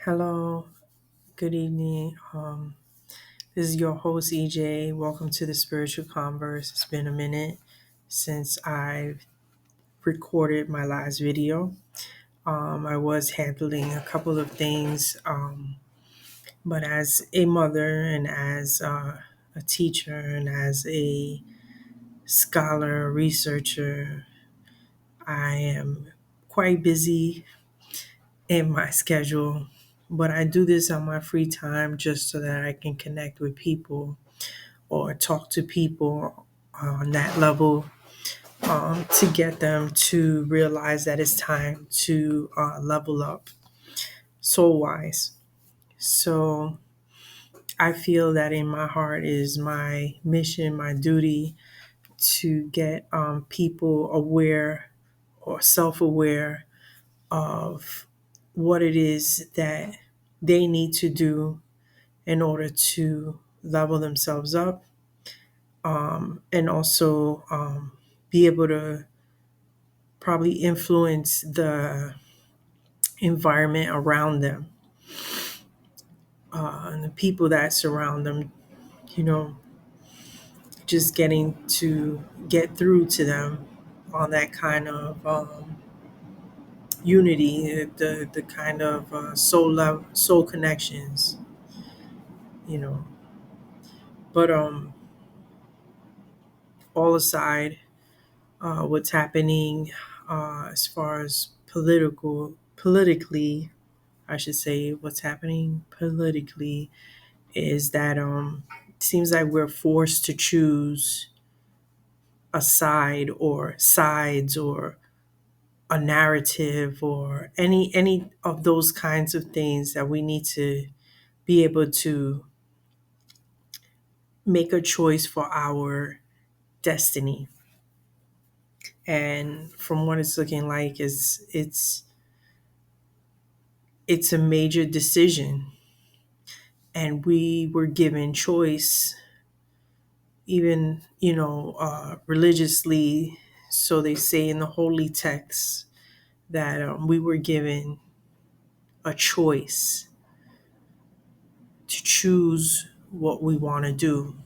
Hello, good evening. This is your host EJ. Welcome to the Spiritual Converse. It's been a minute since I've recorded my last video. I was handling a couple of things, but as a mother and as a teacher and as a scholar, researcher, I am quite busy in my schedule. But I do this on my free time just so that I can connect with people or talk to people on that level to get them to realize that it's time to level up soul wise. So I feel that in my heart is my mission, my duty to get people aware or self aware of what it is that they need to do in order to level themselves up and also be able to probably influence the environment around them and the people that surround them, you know, just getting to get through to them on that kind of unity, the kind of soul love, soul connections, you know. But all aside, what's happening as far as politically, I should say, what's happening politically is that it seems like we're forced to choose a side or sides or a narrative or any of those kinds of things that we need to be able to make a choice for our destiny. And from what it's looking like is it's a major decision, and we were given choice, even religiously. So they say in the holy texts that we were given a choice to choose what we want to do,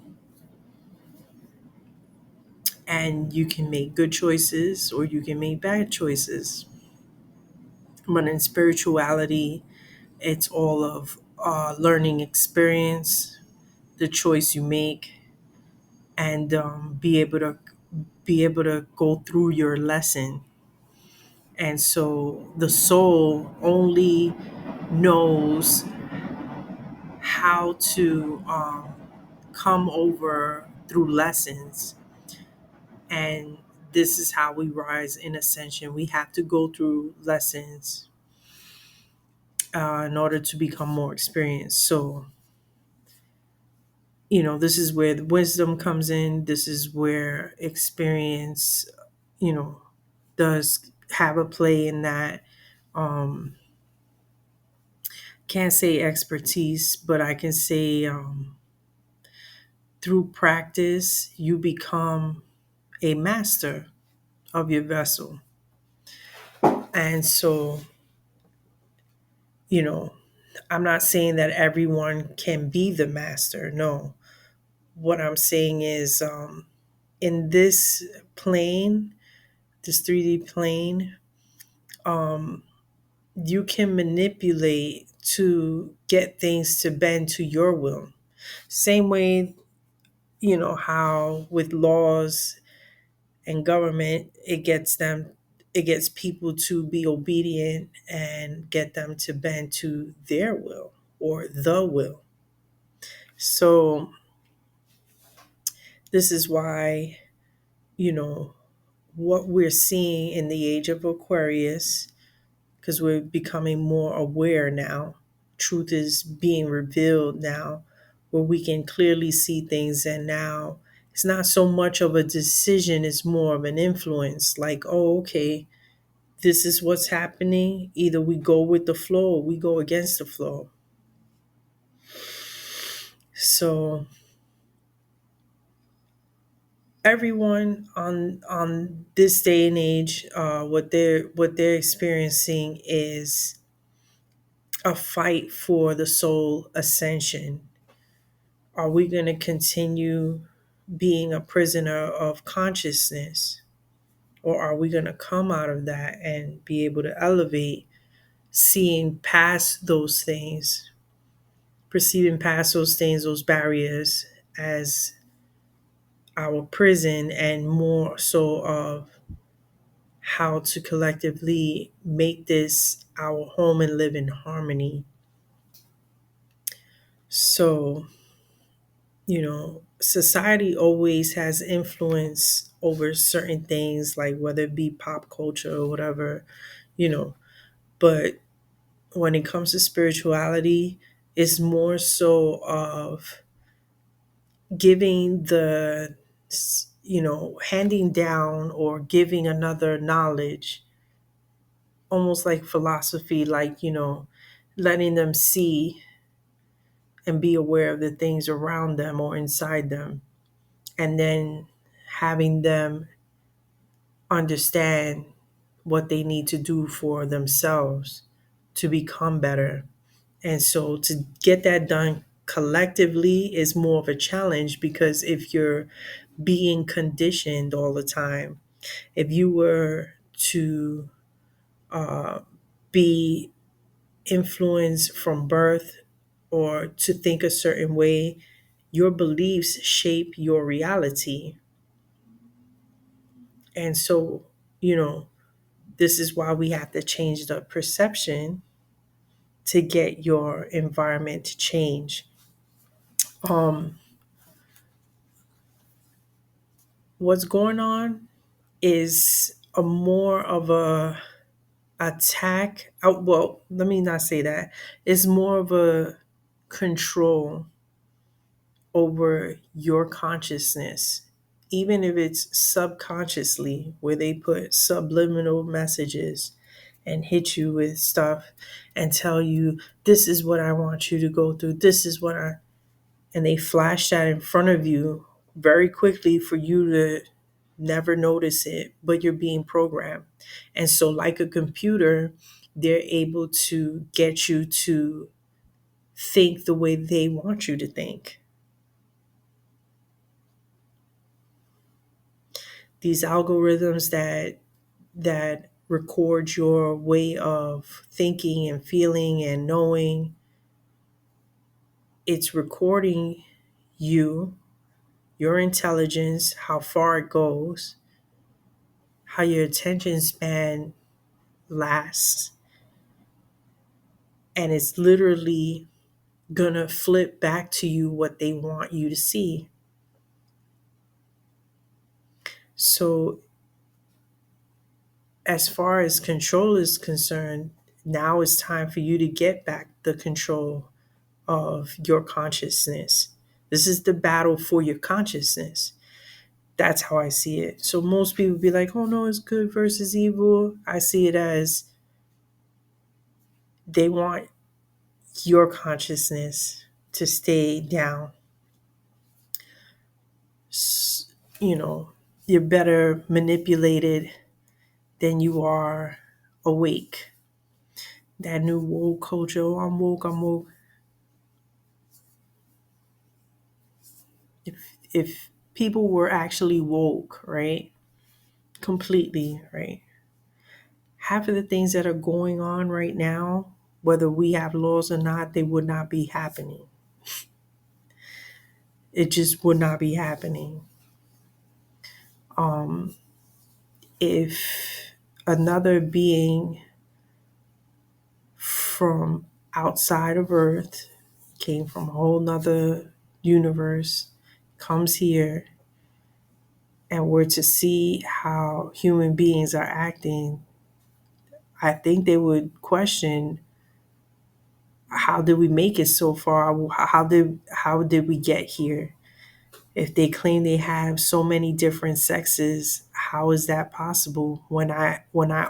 and you can make good choices or you can make bad choices. But in spirituality, it's all of learning experience, the choice you make, and be able to go through your lesson. And so the soul only knows how to come over through lessons. And this is how we rise in ascension. We have to go through lessons in order to become more experienced. So, this is where the wisdom comes in. This is where experience, you know, does have a play in that. Um, can't say expertise, but I can say through practice, you become a master of your vessel. And so, you know, I'm not saying that everyone can be the master. No. What I'm saying is in this plane, this 3D plane, um, you can manipulate to get things to bend to your will. Same way, how with laws and government, it gets people to be obedient and get them to bend to their will or the will. So this is why, you know, what we're seeing in the age of Aquarius, because we're becoming more aware now. Truth is being revealed now, where we can clearly see things. And now it's not so much of a decision, it's more of an influence. Like, oh, okay, this is what's happening. Either we go with the flow or we go against the flow. So everyone on this day and age, what they're experiencing is a fight for the soul ascension? Are we going to continue being a prisoner of consciousness? Or are we going to come out of that and be able to elevate, seeing past those things, perceiving past those things, those barriers as our prison, and more so of how to collectively make this our home and live in harmony? So, society always has influence over certain things, like whether it be pop culture or whatever, you know, but when it comes to spirituality, it's more so of giving handing down or giving another knowledge, almost like philosophy, like, letting them see and be aware of the things around them or inside them, and then having them understand what they need to do for themselves to become better. And so to get that done collectively is more of a challenge, because if you're being conditioned all the time, if you were to uh, be influenced from birth or to think a certain way, your beliefs shape your reality. And so, you know, this is why we have to change the perception to get your environment to change. Um, what's going on is a more of a attack. Well, let me not say that. It's more of a control over your consciousness, even if it's subconsciously, where they put subliminal messages and hit you with stuff and tell you, this is what I want you to go through. This is what I, and they flash that in front of you very quickly for you to never notice it, but you're being programmed. And so, like a computer, they're able to get you to think the way they want you to think. These algorithms that record your way of thinking and feeling and knowing, it's recording you, your intelligence, how far it goes, how your attention span lasts, and it's literally gonna flip back to you what they want you to see. So, as far as control is concerned, now it's time for you to get back the control of your consciousness. This is the battle for your consciousness. That's how I see it. So most people be like, oh no, it's good versus evil. I see it as they want your consciousness to stay down. You know, you're better manipulated than you are awake. That new woke culture, oh, I'm woke, I'm woke. If people were actually woke, right? Completely, right? Half of the things that are going on right now, whether we have laws or not, they would not be happening. It just would not be happening. Um, if another being from outside of Earth, came from a whole nother universe, comes here and were to see how human beings are acting, I think they would question, how did we make it so far? How did we get here? If they claim they have so many different sexes, how is that possible when I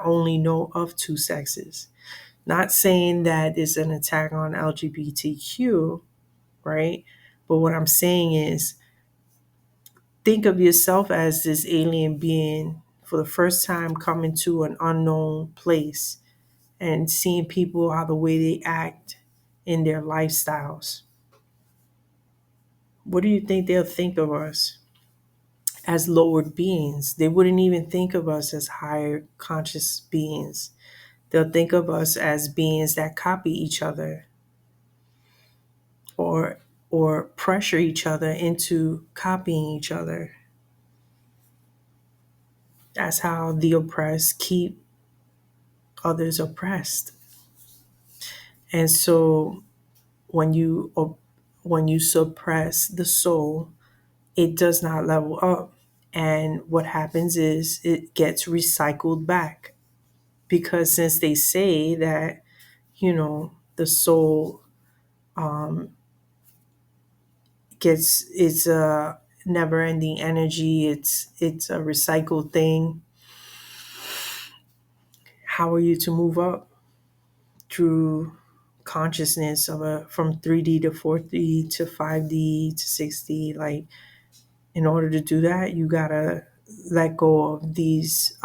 only know of two sexes? Not saying that it's an attack on LGBTQ, right? But what I'm saying is, think of yourself as this alien being for the first time coming to an unknown place, and seeing people how the way they act in their lifestyles. What do you think they'll think of us as lowered beings? They wouldn't even think of us as higher conscious beings. They'll think of us as beings that copy each other, or pressure each other into copying each other. That's how the oppressed keep others oppressed. And so when you suppress the soul, it does not level up. And what happens is it gets recycled back. Because since they say that, the soul um, gets, it's a never ending energy, it's a recycled thing. How are you to move up through consciousness of a from 3D to 4D to 5D to 6D? Like, in order to do that, you gotta let go of these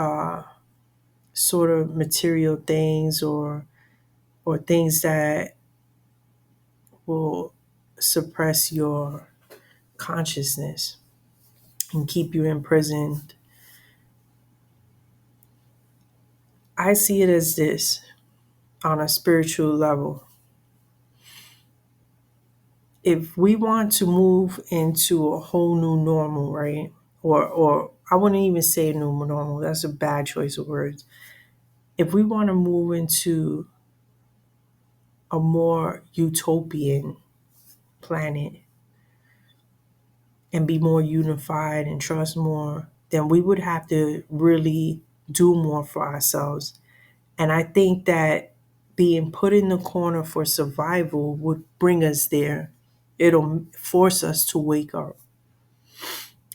sort of material things, or things that will suppress your consciousness and keep you imprisoned. I see it as this: on a spiritual level, if we want to move into a whole new normal, right? Or I wouldn't even say new normal, that's a bad choice of words. If we want to move into a more utopian planet and be more unified and trust more, then we would have to really do more for ourselves. And I think that being put in the corner for survival would bring us there. It'll force us to wake up.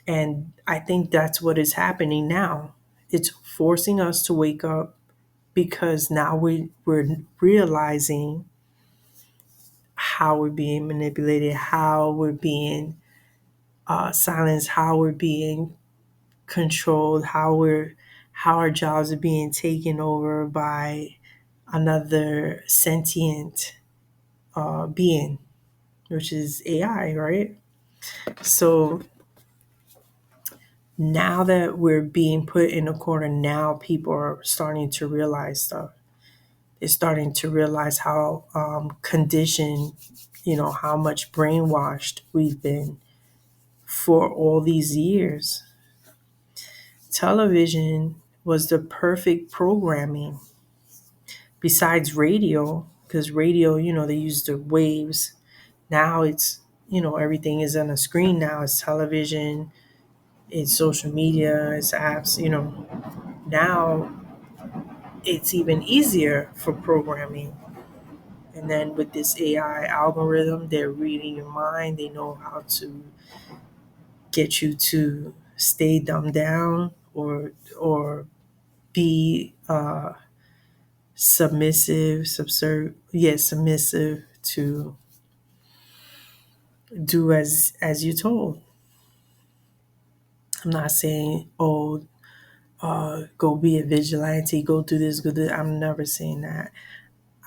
And I think that's what is happening now. It's forcing us to wake up, because now we're realizing how we're being manipulated, how we're being silenced, how we're being controlled, how our jobs are being taken over by another sentient being, which is AI, right? So now that we're being put in a corner, now people are starting to realize stuff. They're starting to realize how conditioned, how much brainwashed we've been for all these years. Television was the perfect programming, besides radio, because radio, they use the waves. Now it's, everything is on a screen now. It's television, it's social media, it's apps. Now it's even easier for programming. And then with this AI algorithm, they're reading your mind. They know how to get you to stay dumbed down, or be submissive to do as you're told. I'm not saying, oh, go be a vigilante, go do this, go do that. I'm never saying that.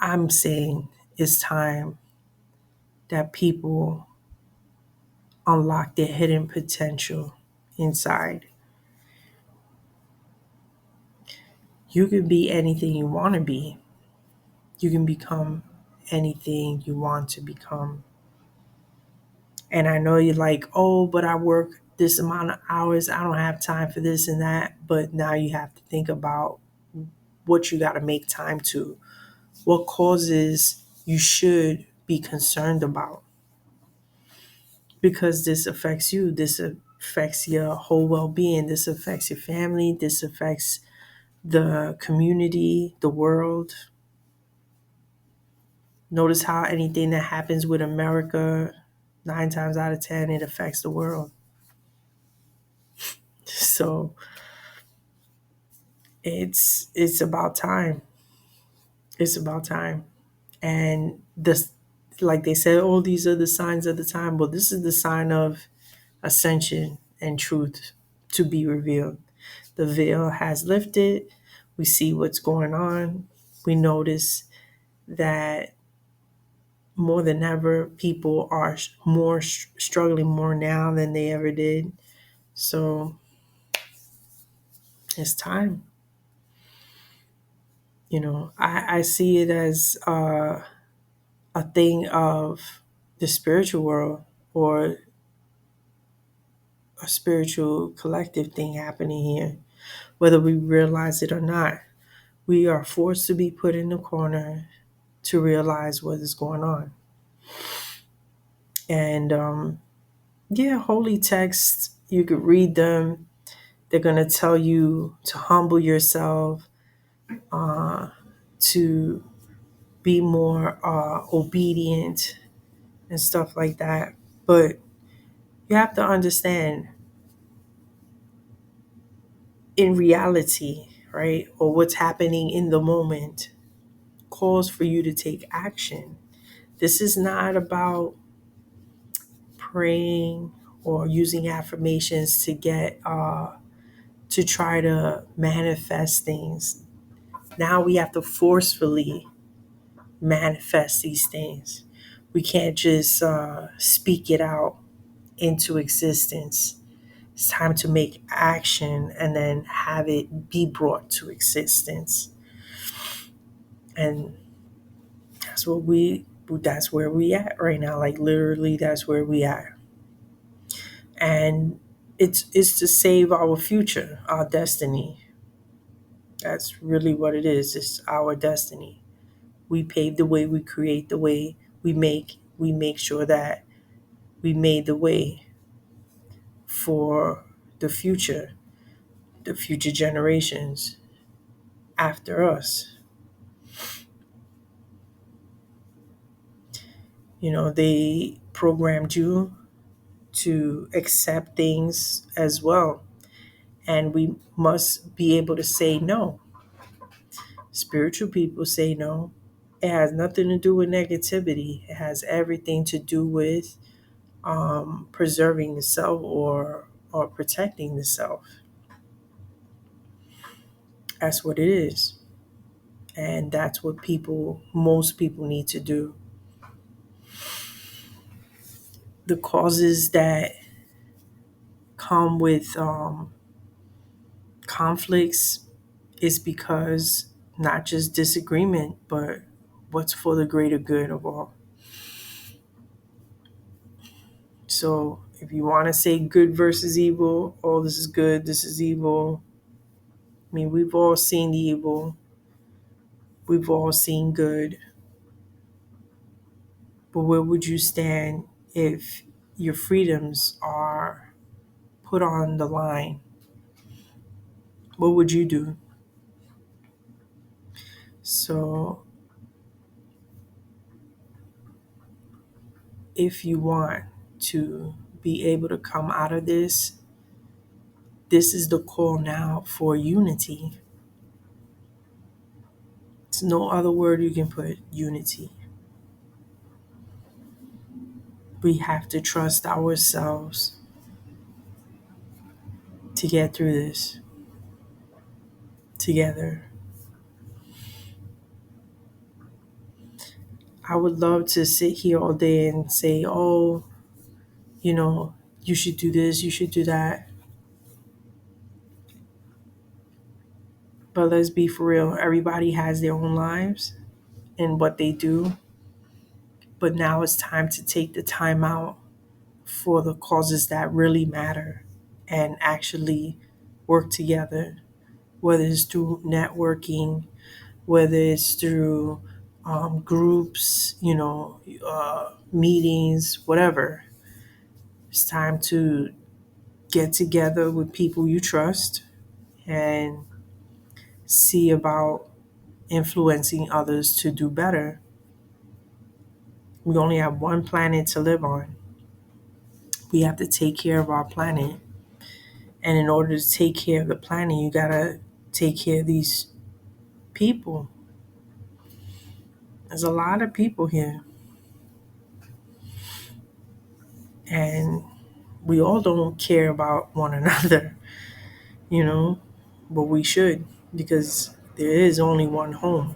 I'm saying it's time that people unlock their hidden potential inside. You can be anything you want to be. You can become anything you want to become. And I know you're like, oh, but I work this amount of hours. I don't have time for this and that. But now you have to think about what you got to make time to, what causes you should be concerned about. Because this affects you, this affects your whole well being, this affects your family, this affects the community, the world. Notice how anything that happens with America, 9 times out of 10, it affects the world. So it's about time. It's about time. And this, like they said, oh, these are the signs of the time. Well, this is the sign of ascension and truth to be revealed. The veil has lifted. We see what's going on. We notice that more than ever, people are struggling more now than they ever did. So it's time. I see it as a thing of the spiritual world, or a spiritual collective thing happening here, whether we realize it or not. We are forced to be put in the corner to realize what is going on. And yeah, holy texts, you could read them. They're going to tell you to humble yourself, uh, to be more obedient and stuff like that. But you have to understand, in reality, right, or what's happening in the moment, calls for you to take action. This is not about praying or using affirmations to try to manifest things. Now we have to forcefully manifest these things. We can't just speak it out into existence. It's time to make action and then have it be brought to existence. And that's where we at right now. Like literally that's where we at. And it's to save our future, our destiny. That's really what it is. It's our destiny. We pave the way, we create the way, we make sure that we made the way for the future generations after us. They programmed you to accept things as well. And we must be able to say no. Spiritual people say no. It has nothing to do with negativity. It has everything to do with preserving the self, or protecting the self. That's what it is. And that's what most people need to do. The causes that come with conflicts is because not just disagreement, but what's for the greater good of all. So if you want to say good versus evil, oh, this is good, this is evil. I mean, we've all seen the evil, we've all seen good. But where would you stand if your freedoms are put on the line? What would you do? So if you want to be able to come out of this is the call now for unity. It's no other word you can put: unity. We have to trust ourselves to get through this together. I would love to sit here all day and say, oh, you know, you should do this, you should do that. But let's be for real. Everybody has their own lives and what they do. But now it's time to take the time out for the causes that really matter and actually work together, whether it's through networking, whether it's through groups, meetings, whatever. It's time to get together with people you trust and see about influencing others to do better. We only have one planet to live on. We have to take care of our planet. And in order to take care of the planet, you gotta take care of these people. There's a lot of people here. And we all don't care about one another, you know, but we should, because there is only one home.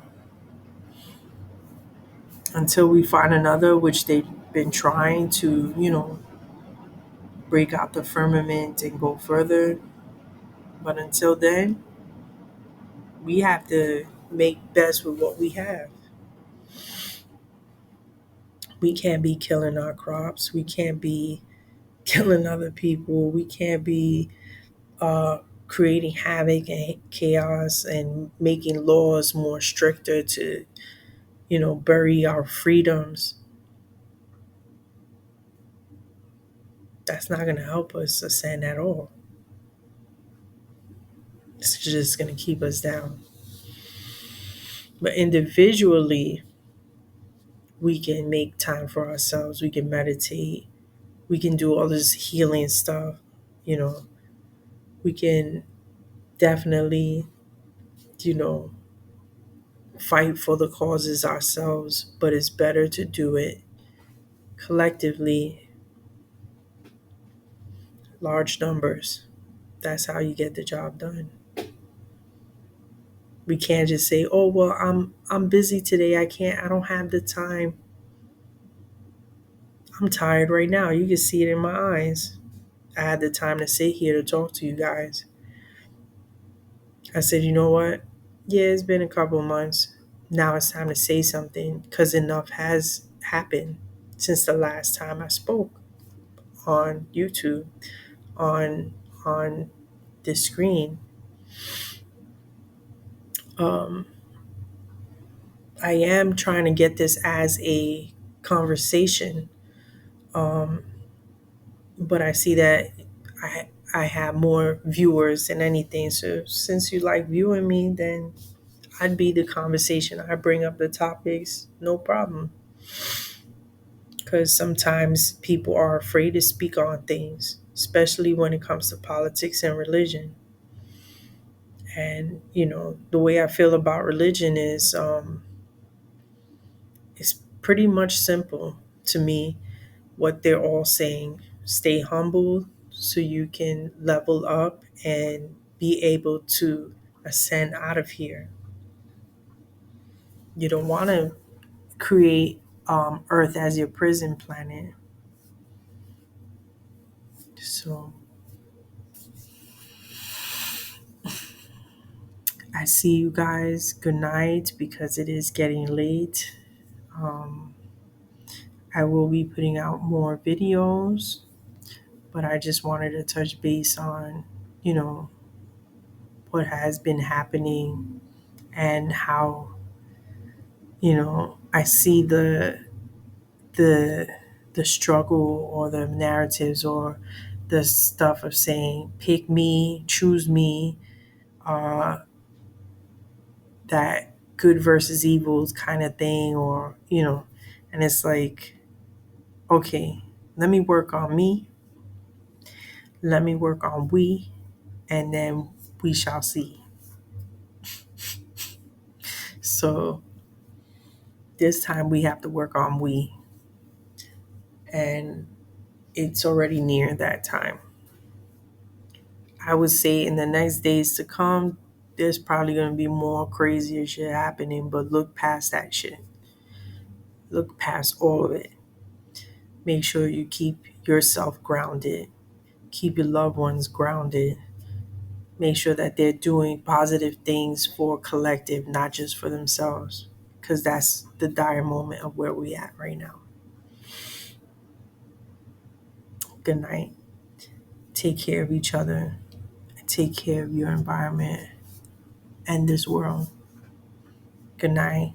until we find another, which they've been trying to, break out the firmament and go further. But until then, we have to make best with what we have. We can't be killing our crops. We can't be killing other people. We can't be uh, creating havoc and chaos and making laws more stricter to, bury our freedoms. That's not going to help us ascend at all. It's just going to keep us down. But individually, we can make time for ourselves. We can meditate. We can do all this healing stuff. You know, we can definitely, you know, fight for the causes ourselves, but it's better to do it collectively, large numbers. That's how you get the job done. We can't just say, "Oh, well, I'm busy today. I don't have the time. I'm tired right now." You can see it in my eyes. I had the time to sit here to talk to you guys. I said, "You know what? Yeah, it's been a couple of months. Now it's time to say something because enough has happened since the last time I spoke on YouTube, on on this screen." Um, I am trying to get this as a conversation, um, but I see that I have more viewers than anything. So since you like viewing me, then I'd be the conversation. I bring up the topics, no problem. Because sometimes people are afraid to speak on things, especially when it comes to politics and religion. And the way I feel about religion is, it's pretty much simple to me. What they're all saying: stay humble so you can level up and be able to ascend out of here. You don't want to create Earth as your prison planet. So I see you guys. Good night, because it is getting late. Um, I will be putting out more videos, but I just wanted to touch base on, you know, what has been happening and how, I see the the struggle or the narratives or the stuff of saying pick me, choose me, uh, that good versus evil kind of thing, or and it's like, okay, let me work on me, let me work on we, and then we shall see. So this time we have to work on we, and it's already near that time. I would say in the next days to come, there's probably going to be more crazier shit happening, but look past that shit. Look past all of it. Make sure you keep yourself grounded, keep your loved ones grounded. Make sure that they're doing positive things for collective, not just for themselves, because that's the dire moment of where we at right now. Good night. Take care of each other. Take care of your environment and this world. Good night.